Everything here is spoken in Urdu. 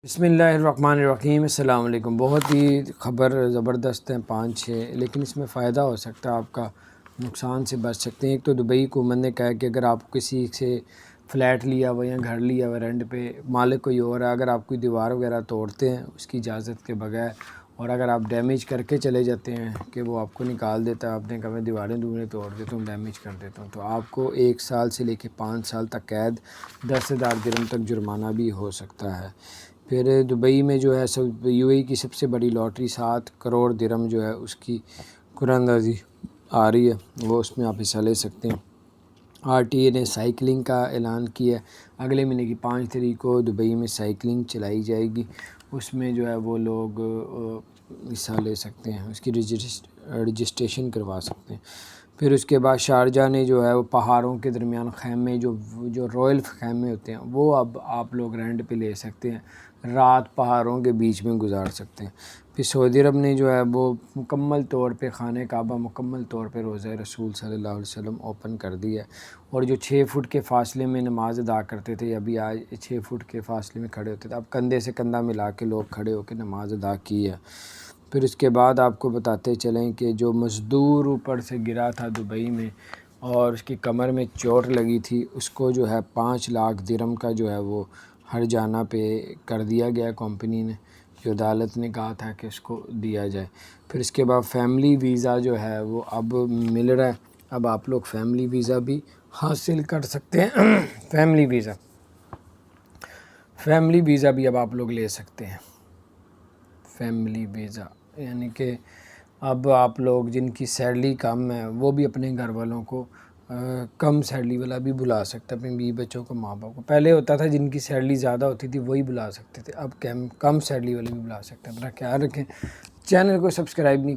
بسم اللہ الرحمن الرحیم۔ السلام علیکم۔ بہت ہی خبر زبردست ہیں 5-6، لیکن اس میں فائدہ ہو سکتا ہے، آپ کا نقصان سے بچ سکتے ہیں۔ ایک تو دبئی حکومت نے کہا کہ اگر آپ کسی سے فلیٹ لیا ہوا یا گھر لیا ہوا رینٹ پہ، مالک کوئی اور ہے، اگر آپ کوئی دیوار وغیرہ توڑتے ہیں اس کی اجازت کے بغیر، اور اگر آپ ڈیمیج کر کے چلے جاتے ہیں کہ وہ آپ کو نکال دیتا ہے، آپ نے کہا میں دیواریں توڑ دیتا ہوں، ڈیمیج کر دیتا ہوں، تو آپ کو 1 سال سے لے کے 5 سال تک قید، 10,000 درہم تک جرمانہ بھی ہو سکتا ہے۔ پھر دبئی میں جو ہے UAE کی سب سے بڑی لاٹری 7 کروڑ درہم جو ہے اس کی قرعہ اندازی آ رہی ہے، وہ اس میں آپ حصہ لے سکتے ہیں۔ RTA نے سائیکلنگ کا اعلان کیا ہے، اگلے مہینے کی 5 تاریخ کو دبئی میں سائیکلنگ چلائی جائے گی، اس میں جو ہے وہ لوگ حصہ لے سکتے ہیں، اس کی رجسٹریشن کروا سکتے ہیں۔ پھر اس کے بعد شارجہ نے جو ہے وہ پہاڑوں کے درمیان خیمے جو رائل خیمے ہوتے ہیں وہ اب آپ لوگ رینٹ پہ لے سکتے ہیں، رات پہاڑوں کے بیچ میں گزار سکتے ہیں۔ پھر سعودی عرب نے جو ہے وہ مکمل طور پہ خانہ کعبہ مکمل طور پہ روضہ رسول صلی اللہ علیہ وسلم اوپن کر دیا ہے، اور جو 6 فٹ کے فاصلے میں نماز ادا کرتے تھے، ابھی آج 6 فٹ کے فاصلے میں کھڑے ہوتے تھے، اب کندھے سے کندھا ملا کے لوگ کھڑے ہو کے نماز ادا کی ہے۔ پھر اس کے بعد آپ کو بتاتے چلیں کہ جو مزدور اوپر سے گرا تھا دبئی میں اور اس کی کمر میں چوٹ لگی تھی، اس کو جو ہے 5 لاکھ درہم کا جو ہے وہ ہر جانہ پہ کر دیا گیا کمپنی نے، جو عدالت نے کہا تھا کہ اس کو دیا جائے۔ پھر اس کے بعد فیملی ویزا جو ہے وہ اب مل رہا ہے، اب آپ لوگ فیملی ویزا بھی حاصل کر سکتے ہیں۔ فیملی ویزا بھی اب آپ لوگ لے سکتے ہیں۔ فیملی ویزا یعنی کہ اب آپ لوگ جن کی سیلری کم ہے وہ بھی اپنے گھر والوں کو کم سیلری والا بھی بلا سکتا ہے، اپنے بیوی بچوں کو، ماں باپ کو۔ پہلے ہوتا تھا جن کی سیلری زیادہ ہوتی تھی وہی بلا سکتے تھے، اب کم سیلری والے بھی بلا سکتے ہیں۔ اپنا خیال رکھیں، چینل کو سبسکرائب نہیں